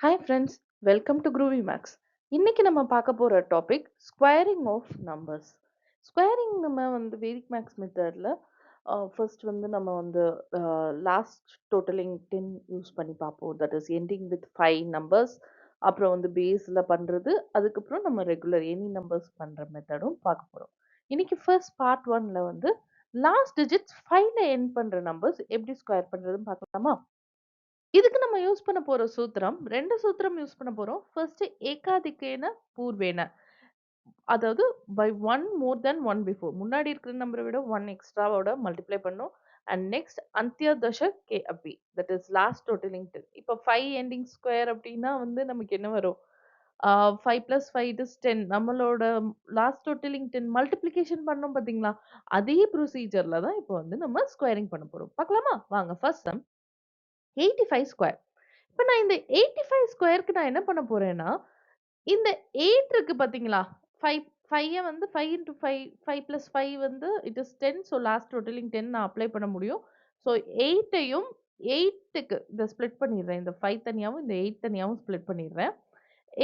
Hi ஃப்ரெண்ட்ஸ், welcome to குரூவி மேக்ஸ். இன்னைக்கு நம்ம பார்க்க போற topic squaring of numbers. Squaring நம்ம வந்து வேதிக் மேக்ஸ் மெத்தட்ல ஃபர்ஸ்ட் வந்து நம்ம வந்து லாஸ்ட் டோட்டலிங் 10 யூஸ் பண்ணி பார்ப்போம். That is ending with 5 numbers. அப்புறம் வந்து பேஸில் பண்ணுறது, அதுக்கப்புறம் நம்ம ரெகுலர் எனி நம்பர்ஸ் பண்ணுற மெத்தடும் பார்க்க போகிறோம். இன்னைக்கு ஃபர்ஸ்ட் பார்ட் ஒன்ல வந்து லாஸ்ட் டிஜிட்ஸ் 5ல எண்ட் பண்ணுற நம்பர்ஸ் எப்படி ஸ்கொயர் பண்ணுறதுன்னு பார்க்கலாமா? இதுக்கு நம்ம யூஸ் பண்ண போற சூத்திரம் 2 சூத்திரம் யூஸ் பண்ண போறோம். ஃபர்ஸ்ட் ஏகாதிக்கேன பூர்வேன. அதாவது பை 1 மோர் தென் 1 பிஃபோர். முன்னாடி இருக்கிற நம்பர விட 1 எக்ஸ்ட்ராவோட மல்டிப்ளை பண்ணணும். And next அந்தியதச K Appi. That is last totalling 10. இப்போ 5 எண்டிங் ஸ்கொயர் அப்டின்னா வந்து நமக்கு என்ன வரும்? 5 பிளஸ் 5 இட் இஸ் 10. நம்மளோட லாஸ்ட் டோட்டலிங் 10 மல்டிப்ளிகேஷன் பண்ணோம் பார்த்தீங்களா? அதே ப்ரொசீஜர்ல தான் இப்போ வந்து நம்ம ஸ்கொயரிங் பண்ண போறோம். பார்க்கலாமா? வாங்க ஃபர்ஸ்ட் சம் 85 ஸ்கொயர். இப்ப நான் இந்த 85 ஸ்கொயருக்கு நான் என்ன பண்ண போறேன்னா, இந்த 8 இருக்கு பார்த்தீங்களா? 5 5 வந்து 5 இன்டூ 5 5 பிளஸ் 5 வந்து it is 10. So last totalling 10 நான் அப்ளை பண்ண முடியும். ஸோ 8யும் 8க்கு இத ஸ்ப்ளிட் பண்ணிடுறேன். இந்த 5 தனியாவும், இந்த 8 தனியாவும் ஸ்ப்ளிட் பண்ணிடுறேன்.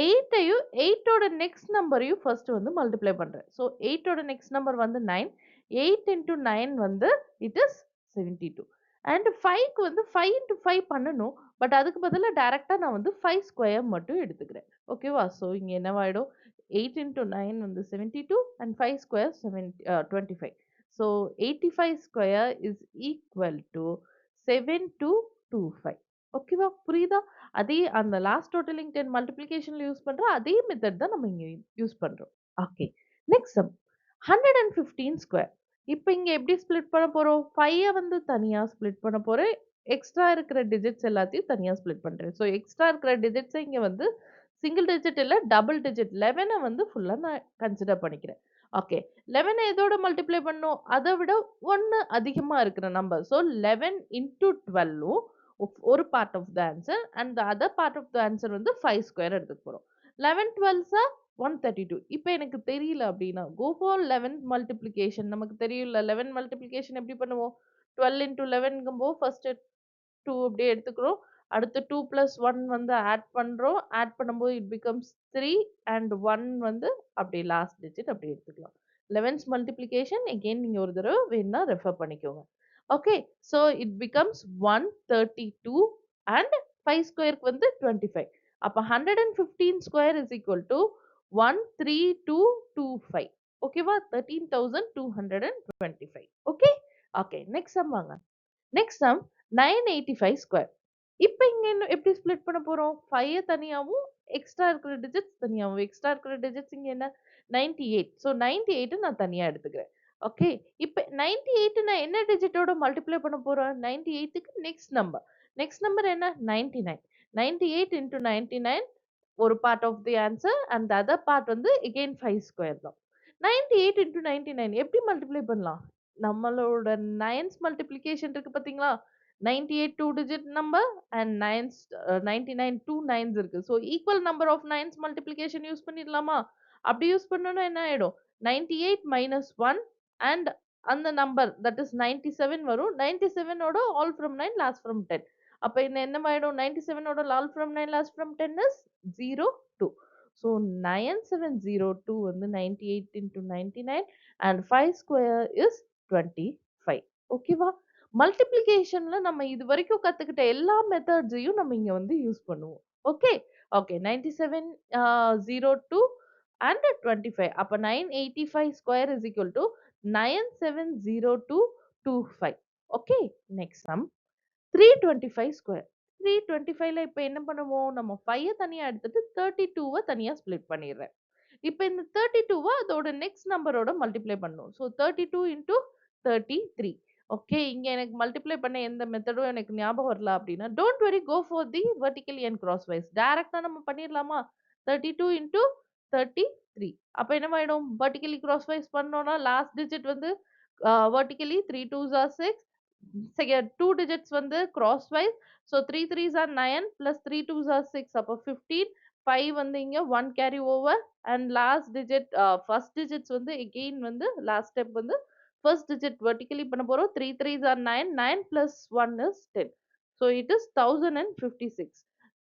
8யும் 8ஓட நெக்ஸ்ட் நம்பரையும் ஃபர்ஸ்ட் வந்து மல்டிப்ளை பண்றேன். ஸோ 8ஓட நெக்ஸ்ட் நம்பர் வந்து 9. 8 இன்டூ 9 வந்து இட் இஸ் 72. அண்ட் 5க்கு வந்து 5 இன்டூ 5 பண்ணணும். பட் அதுக்கு பதிலா டைரக்ட்டா நான் வந்து 5 ஸ்கொயர் மட்டும் எடுத்துக்கிறேன். ஓகேவா? ஸோ இங்க என்னவாயிடும்? 8 இன்டூ 9 வந்து 72 and 5 square 25. So 85 square is equal to 7225. ஓகேவா? புரியுதா? அதே அந்த லாஸ்ட் டோட்டலிங் 10 மல்டிப்ளிகேஷன்ல யூஸ் பண்ற அதே மெத்தட் தான் நம்ம இங்க யூஸ் பண்றோம். ஓகே. Next some 115 square. இப்ப இங்க எப்படி ஸ்ப்ளிட் பண்ண போறோம்? 5 வந்து தனியா ஸ்ப்ளிட் பண்ண போறேன். எக்ஸ்ட்ரா இருக்கிற டிஜிட்ஸ் எல்லாத்தையும் தனியா ஸ்ப்ளிட் பண்றேன். ஸோ எக்ஸ்ட்ரா இருக்கிற டிஜிட்ஸ இங்க வந்து சிங்கிள் டிஜிட் இல்ல டபுள் டிஜிட் 11 வந்து ஃபுல்லா நான் கன்சிடர் பண்ணிக்கிறேன். ஓகே. 11 எதோட மல்டிப்ளை பண்ணணும்? அத விட 1 அதிகமா இருக்கிற நம்பர். ஸோ 11 இன்டூ 12ம் ஒரு part of the answer and the other part of the answer வந்து 5 ஸ்கொயர் எடுத்துக்க போறோம். 11 12s ஆர் 132. இப்ப எனக்கு தெரியல அப்டின்னா, கோ ஃபார் 11 மல்டிப்ளிகேஷன். நமக்கு தெரியும்ல 11 மல்டிப்ளிகேஷன் எப்படி பண்ணுவோம்? 12 இன்டூ 11ங்கும்போது ஃபர்ஸ்ட் 2 அப்படியே எடுத்துக்கிறோம். அடுத்து 2 பிளஸ் 1 வந்து ஆட் பண்றோம். ஆட் பண்ணும்போது இட் பிகம்ஸ் 3 அண்ட் 1 வந்து அப்படியே லாஸ்ட் டிஜிட் அப்படியே எடுத்துக்கலாம். 11th மல்டிப்ளிகேஷன் அகைன் நீங்க ஒரு தடவ வேணும்னா ரெஃபர் பண்ணிக்கோங்க. Okay. So it becomes 132 and 5 ஸ்கொயருக்கு வந்து 25. அப்ப 115 ஸ்கொயர் இஸ் ஈக்குவல் டூ 13225. ஓகேவா? 13,225. ஓகே? ஓகே. நெக்ஸ்ட் சம் வாங்க. Next sum 985 square. இப்ப இங்க என்ன எப்படி ஸ்ப்ளிட் பண்ண போறோம்? 5 தனியாவும், எக்ஸ்ட்ரா இருக்கிற டிஜிட்ஸ் தனியாவும். எக்ஸ்ட்ரா இருக்கிற டிஜிட்ஸ் இங்க என்ன? 98. ஸோ 98 நான் தனியா எடுத்துக்கிறேன். ஓகே. இப்ப 98 நான் என்ன டிஜிட்டோட மல்டிப்ளை பண்ண போறேன்? 98க்கு நெக்ஸ்ட் நம்பர். நெக்ஸ்ட் நம்பர் என்ன? 99. 98 இன்டூ 99 ஒரு part of the answer and the other part வந்து அகைன் 5 ஸ்கொயர் தான். 98 இன்டூ 99 எப்படி மல்டிப்ளை பண்ணலாம்? நம்மளோட 9th மல்டிப்ளிகேஷன் இருக்கு பார்த்தீங்களா? 98 2 டிஜிட் நம்பர் அண்ட் 99 2 9s இருக்கு. So equal number of 9s multiplication use பண்ணிடலாமா? அப்படி யூஸ் பண்ணோம்னா என்ன ஆயிடும்? 98 மைனஸ் 1 அண்ட் அந்த நம்பர் தட் இஸ் 97 வரும். 97 ஓட ஆல் ஃப்ரம் 9 லாஸ்ட் ஃப்ரம் 10. அப்ப இந்த என்னவாயிடும்? 97 ஓட all from 9 last from 10 is 02. So 9702 வந்து 98 into 99 and 5 square is 25. ஓகேவா? மல்டிப்ளிகேஷன்ல நம்ம இதுவரைக்கும் கத்துக்கிட்ட எல்லா மெத்தட்ஸையும் நம்ம இங்க வந்து யூஸ் பண்ணுவோம். ஓகே. ஓகே. 97 02 and 25. அப்ப 985 square is equal to 970225. Okay. Next sum 325 square. 325ல இப்ப என்ன பண்ணுவோம்? நம்ம 5 தனியா எடுத்துட்டு 32வ தனியா ஸ்ப்ளிட் பண்ணிடுறேன். இப்ப இந்த 32வ அதோட நெக்ஸ்ட் நம்பரோட மல்டிப்ளை பண்ணணும். So 32 into 33. ஓகே. இங்க எனக்கு மல்டிப்ளை பண்ண எந்த மெத்தடும் எனக்கு ஞாபகம் வரல அப்படின்னா, don't worry go for the vertically and crosswise. டைரக்ட்டா நம்ம பண்ணிரலாமா? 32 இன்டூ 33. அப்ப என்னவாயிடும்? வெர்டிகலி கிராஸ் வைஸ் பண்ணோம்னா லாஸ்ட் டிஜிட் வந்து வெர்டிகலி 3 2s are 6. 2 டிஜிட்ஸ் வந்து crosswise. So 3 3s are 9 plus 3 2s are 6. அப்போ 15. 5 வந்து இங்க 1 carry over and last digit first digits வந்து அகெயின் வந்து லாஸ்ட் ஸ்டெப் வந்து ஃபர்ஸ்ட் டிஜிட் வெர்டிகலி பண்ண போறோம். 3 3s are 9. 9 plus 1 is 10. So it is 1056.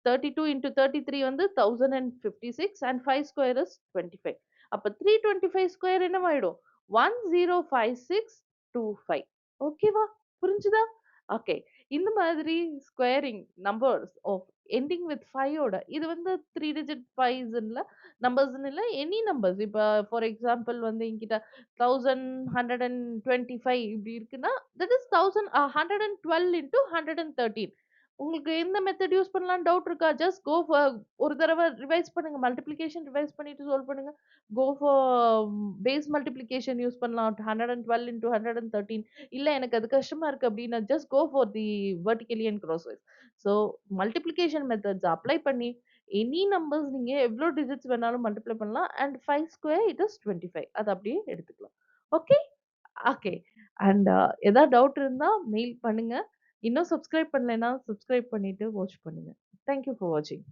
32 into 33 வந்து 1056 and 5 square is 25. அப்ப 325 ஸ்கொயர் என்னவாயிடும்? 105625. ஓகேவா? புரிஞ்சுதா? ஓகே. இந்த மாதிரி squaring numbers of ending with 5 ஓட இது வந்து 3 டிஜிட் 5s இல்ல நம்பர்ஸ்ன்னு இல்ல எனி நம்பர்ஸ். இப்ப ஃபார் எக்ஸாம்பிள் வந்து என்கிட்ட 1125 இப்படி இருக்குன்னா, தட் இஸ் 1000 112 இன்டூ 113. உங்களுக்கு எந்த மெத்தட் யூஸ் பண்ணலாம்னு டவுட் இருக்கா? ஜஸ்ட் கோ ஃபார் ஒரு தடவ ரிவைஸ் பண்ணுங்க. மல்டிப்ளிகேஷன் ரிவைஸ் பண்ணிட்டு சால்வ் பண்ணுங்க. Go for base multiplication use பண்ணலாம். 112 இன்டூ 113. இல்ல எனக்கு அது கஷ்டமா இருக்கு அப்டின்னா, just go for the vertically and crosswise. So multiplication methods apply பண்ணி எனி நம்பர்ஸ் நீங்க எவ்ளோ டிஜிட்ஸ் வேணாலும் மல்டிப்ளை பண்ணலாம். And 5 square it is 25. அத அப்டியே எடுத்துக்கலாம். ஓகே? ஓகே. அண்ட் ஏதாவது டவுட் இருந்தா மெயில் பண்ணுங்க. இன்னும் சப்ஸ்கிரைப் பண்ணலைன்னா, சப்ஸ்கிரைப் பண்ணிட்டு வாட்ச் பண்ணுங்க. தேங்க் யூ ஃபார் வாட்சிங்.